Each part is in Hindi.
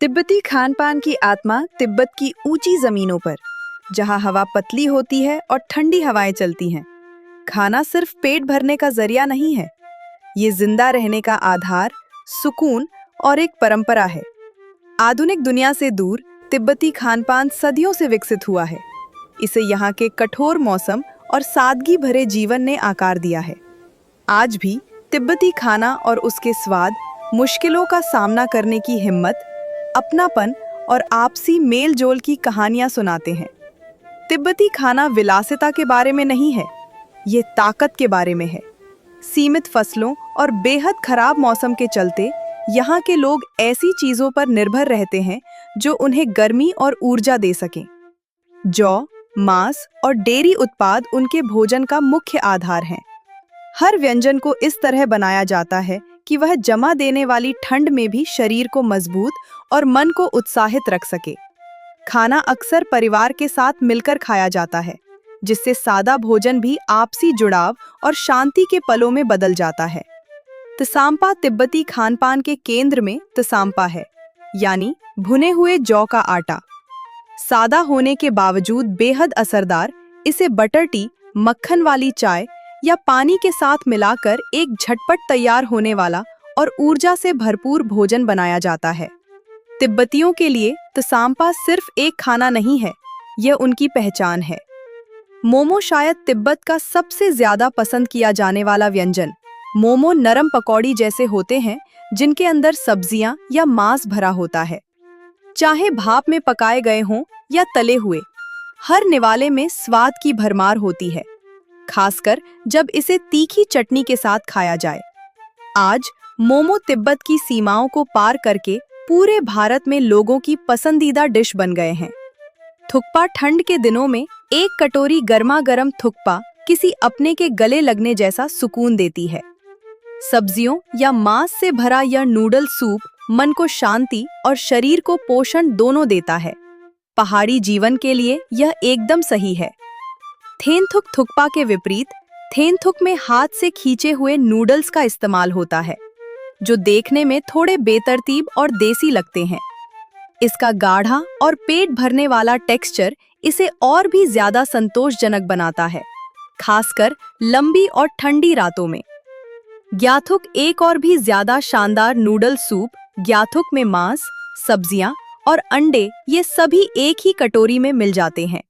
तिब्बती खान पान की आत्मा तिब्बत की ऊंची जमीनों पर, जहां हवा पतली होती है और ठंडी हवाएं चलती हैं। खाना सिर्फ पेट भरने का जरिया नहीं है, ये जिंदा रहने का आधार, सुकून और एक परंपरा है। आधुनिक दुनिया से दूर तिब्बती खान पान सदियों से विकसित हुआ है। इसे यहाँ के कठोर मौसम और सादगी भरे जीवन ने आकार दिया है। आज भी तिब्बती खाना और उसके स्वाद मुश्किलों का सामना करने की हिम्मत, अपनापन और आपसी मेल जोल की कहानियां सुनाते हैं। तिब्बती खाना विलासिता के बारे में नहीं है, ये ताकत के बारे में है। सीमित फसलों और बेहद खराब मौसम के चलते यहाँ के लोग ऐसी चीजों पर निर्भर रहते हैं जो उन्हें गर्मी और ऊर्जा दे सकें। जौ, मांस और डेयरी उत्पाद उनके भोजन का मुख्य आधार हैं। हर व्यंजन को इस तरह बनाया जाता है कि वह जमा देने वाली ठंड में भी शरीर को मजबूत और मन को उत्साहित रख सके। खाना अक्सर परिवार के साथ मिलकर खाया जाता है, जिससे सादा भोजन भी आपसी जुड़ाव और शांति के पलों में बदल जाता है। तसाम्पा तिब्बती खानपान के केंद्र में तसाम्पा है, यानी भुने हुए जौ का आटा। सादा होने के बावजूद बेहद असरदार, इसे बटर टी, मक्खन वाली चाय या पानी के साथ मिलाकर एक झटपट तैयार होने वाला और ऊर्जा से भरपूर भोजन बनाया जाता है। तिब्बतियों के लिए तसाम्पा सिर्फ एक खाना नहीं है, यह उनकी पहचान है। मोमो शायद तिब्बत का सबसे ज्यादा पसंद किया जाने वाला व्यंजन। मोमो नरम पकौड़ी जैसे होते हैं, जिनके अंदर सब्जियां या मांस भरा होता है। चाहे भाप में पकाए गए हों या तले हुए, हर निवाले में स्वाद की भरमार होती है, खासकर जब इसे तीखी चटनी के साथ खाया जाए। आज मोमो तिब्बत की सीमाओं को पार करके पूरे भारत में लोगों की पसंदीदा डिश बन गए हैं। थुक्पा ठंड के दिनों में एक कटोरी गर्मा गर्म थुक्पा किसी अपने के गले लगने जैसा सुकून देती है। सब्जियों या मांस से भरा यह नूडल सूप मन को शांति और शरीर को पोषण दोनों देता है। पहाड़ी जीवन के लिए यह एकदम सही है। थेनथुक थुक्पा के विपरीत, थेनथुक में हाथ से खींचे हुए नूडल्स का इस्तेमाल होता है, जो देखने में थोड़े बेतरतीब और देसी लगते हैं। इसका गाढ़ा और पेट भरने वाला टेक्सचर इसे और भी ज्यादा संतोषजनक बनाता है, खासकर लंबी और ठंडी रातों में। ग्याथुक एक और भी ज्यादा शानदार नूडल सूप। ग्याथुक में मांस, सब्जियां और अंडे, ये सभी एक ही कटोरी में मिल जाते हैं।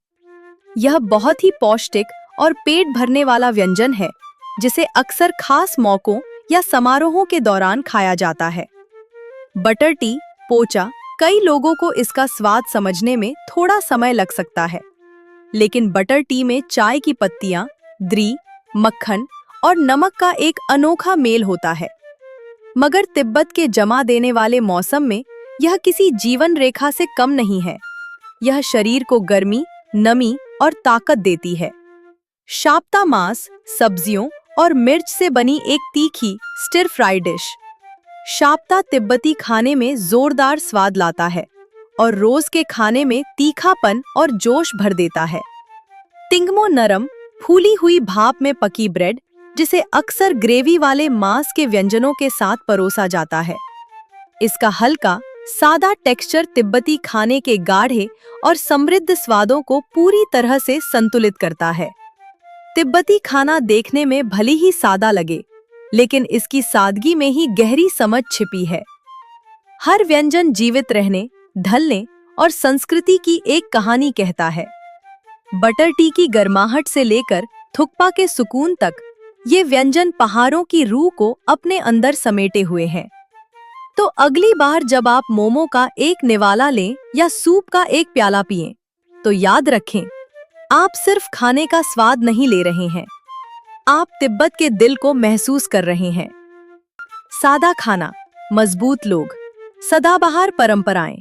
यह बहुत ही पौष्टिक और पेट भरने वाला व्यंजन है, जिसे अक्सर खास मौकों या समारोहों के दौरान खाया जाता है। बटर टी, पोचा, कई लोगों को इसका स्वाद समझने में थोड़ा समय लग सकता है, लेकिन बटर टी में चाय की पत्तियां, द्री, मक्खन और नमक का एक अनोखा मेल होता है। मगर तिब्बत के जमा देने वाले मौसम में यह किसी जीवन रेखा से कम नहीं है। यह शरीर को गर्मी, नमी और ताकत देती है। शाप्ता मांस, सब्जियों और मिर्च से बनी एक तीखी स्टिर फ्राई डिश। शाप्ता तिब्बती खाने में जोरदार स्वाद लाता है और रोज के खाने में तीखापन और जोश भर देता है। तिंगमो नरम, फूली हुई भाप में पकी ब्रेड, जिसे अक्सर ग्रेवी वाले मांस के व्यंजनों के साथ परोसा जाता है। इसका हल्का, सादा टेक्सचर तिब्बती खाने के गाढ़े और समृद्ध स्वादों को पूरी तरह से संतुलित करता है। तिब्बती खाना देखने में भले ही सादा लगे, लेकिन इसकी सादगी में ही गहरी समझ छिपी है। हर व्यंजन जीवित रहने, ढलने और संस्कृति की एक कहानी कहता है। बटर टी की गर्माहट से लेकर थुक्पा के सुकून तक, ये व्यंजन पहाड़ों की रूह को अपने अंदर समेटे हुए हैं। तो अगली बार जब आप मोमो का एक निवाला लें या सूप का एक प्याला पिएं, तो याद रखें, आप सिर्फ खाने का स्वाद नहीं ले रहे हैं, आप तिब्बत के दिल को महसूस कर रहे हैं। सादा खाना, मजबूत लोग, सदाबहार परंपराएं।